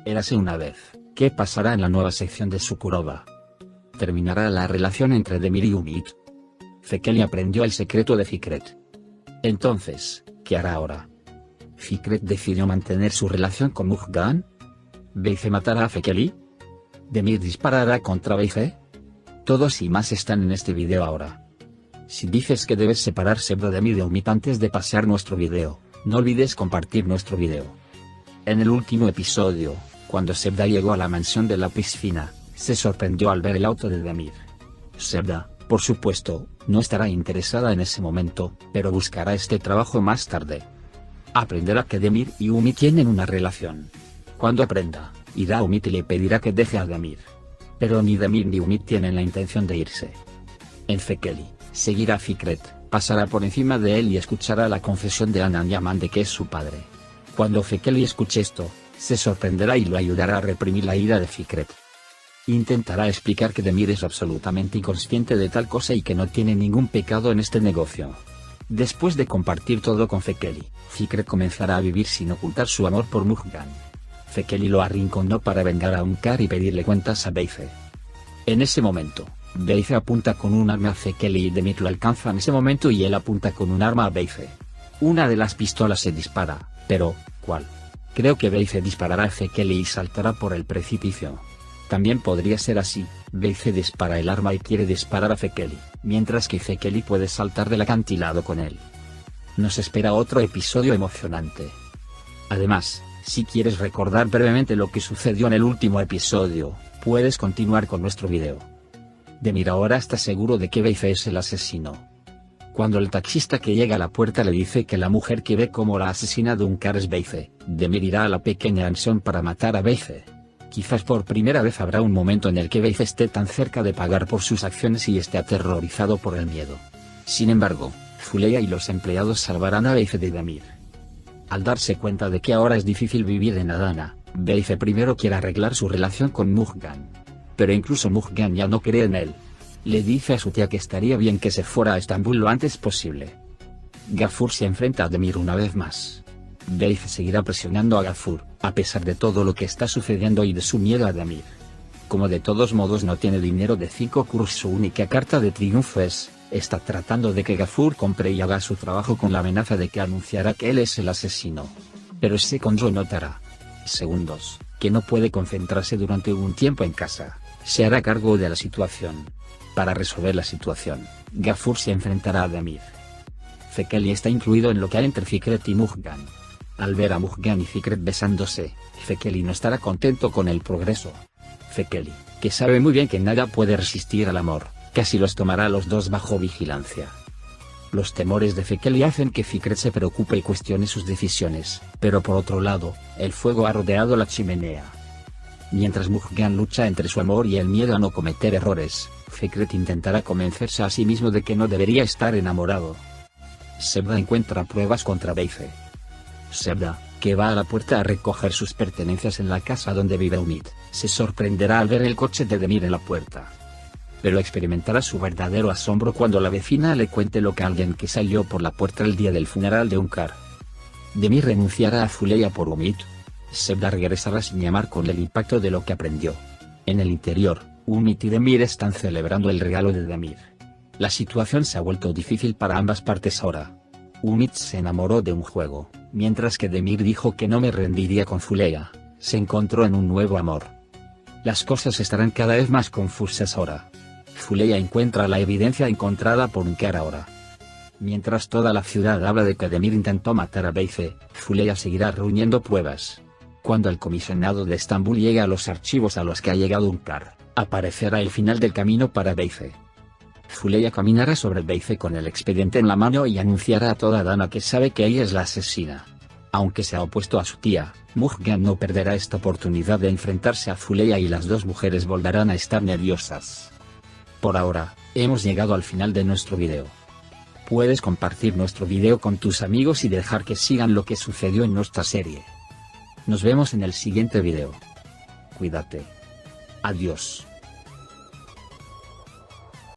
Érase una vez. ¿Qué pasará en la nueva sección de Sukurova? ¿Terminará la relación entre Demir y Umid? Fekeli aprendió el secreto de Fikret. Entonces, ¿qué hará ahora? ¿Fikret decidió mantener su relación con Mujgan? ¿Beife matará a Fekeli? ¿Demir disparará contra Beife? Todos y más están en este video ahora. Si dices que debes separar Sebda de Demir de Umid antes de pasar nuestro video, no olvides compartir nuestro video. En el último episodio, cuando Sebda llegó a la mansión de la piscina, se sorprendió al ver el auto de Demir. Sebda, por supuesto, no estará interesada en ese momento, pero buscará este trabajo más tarde. Aprenderá que Demir y Umid tienen una relación. Cuando aprenda, irá a Umid y le pedirá que deje a Demir. Pero ni Demir ni Umid tienen la intención de irse. En Fekeli, seguirá a Fikret, pasará por encima de él y escuchará la confesión de Anan Yaman de que es su padre. Cuando Fekeli escuche esto, se sorprenderá y lo ayudará a reprimir la ira de Fikret. Intentará explicar que Demir es absolutamente inconsciente de tal cosa y que no tiene ningún pecado en este negocio. Después de compartir todo con Fekeli, Fikret comenzará a vivir sin ocultar su amor por Mujgan. Fekeli lo arrinconó para vengar a Unkar y pedirle cuentas a Beife. En ese momento, Beife apunta con un arma a Fekeli y Demir lo alcanza en ese momento y él apunta con un arma a Beife. Una de las pistolas se dispara, pero, ¿cuál? Creo que Beife disparará a Fekeli y saltará por el precipicio. También podría ser así, Beife dispara el arma y quiere disparar a Fekeli, mientras que Fekeli puede saltar del acantilado con él. Nos espera otro episodio emocionante. Además, si quieres recordar brevemente lo que sucedió en el último episodio, puedes continuar con nuestro video. Demir ahora está seguro de que Beife es el asesino. Cuando el taxista que llega a la puerta le dice que la mujer que ve como la asesina de Unkar es Beife, Demir irá a la pequeña mansión para matar a Beife. Quizás por primera vez habrá un momento en el que Beife esté tan cerca de pagar por sus acciones y esté aterrorizado por el miedo. Sin embargo, Zuleya y los empleados salvarán a Beife de Demir. Al darse cuenta de que ahora es difícil vivir en Adana, Beife primero quiere arreglar su relación con Mujgan. Pero incluso Mujgan ya no cree en él. Le dice a su tía que estaría bien que se fuera a Estambul lo antes posible. Gafur se enfrenta a Demir una vez más. Beife seguirá presionando a Gafur, a pesar de todo lo que está sucediendo y de su miedo a Demir. Como de todos modos no tiene dinero de 5 kurus, su única carta de triunfo está tratando de que Gafur compre y haga su trabajo con la amenaza de que anunciará que él es el asesino. Pero Sekonjo notará, segundos, que no puede concentrarse durante un tiempo en casa, se hará cargo de la situación. Para resolver la situación, Gafur se enfrentará a Demir. Fekeli está incluido en lo que hay entre Fikret y Mujgan. Al ver a Mujgan y Fikret besándose, Fekeli no estará contento con el progreso. Fekeli, que sabe muy bien que nada puede resistir al amor, casi los tomará a los dos bajo vigilancia. Los temores de Fekeli hacen que Fikret se preocupe y cuestione sus decisiones, pero por otro lado, el fuego ha rodeado la chimenea. Mientras Mujgan lucha entre su amor y el miedo a no cometer errores, Fikret intentará convencerse a sí mismo de que no debería estar enamorado. Sebda encuentra pruebas contra Beife. Sebda, que va a la puerta a recoger sus pertenencias en la casa donde vive Umid, se sorprenderá al ver el coche de Demir en la puerta. Pero experimentará su verdadero asombro cuando la vecina le cuente lo que alguien que salió por la puerta el día del funeral de Unkar. Demir renunciará a Zuleya por Umid. Sebda regresará sin llamar con el impacto de lo que aprendió. En el interior, Umid y Demir están celebrando el regalo de Demir. La situación se ha vuelto difícil para ambas partes ahora. Umid se enamoró de un juego, mientras que Demir dijo que no me rendiría con Zuleya, se encontró en un nuevo amor. Las cosas estarán cada vez más confusas ahora. Zuleya encuentra la evidencia encontrada por Unkar ahora. Mientras toda la ciudad habla de que Demir intentó matar a Beife, Zuleya seguirá reuniendo pruebas. Cuando el comisionado de Estambul llegue a los archivos a los que ha llegado Unkar, aparecerá el final del camino para Beife. Zuleya caminará sobre Beife con el expediente en la mano y anunciará a toda Adana que sabe que ella es la asesina. Aunque se ha opuesto a su tía, Mujgan no perderá esta oportunidad de enfrentarse a Zuleya y las dos mujeres volverán a estar nerviosas. Por ahora, hemos llegado al final de nuestro video. Puedes compartir nuestro video con tus amigos y dejar que sigan lo que sucedió en nuestra serie. Nos vemos en el siguiente video. Cuídate. Adiós.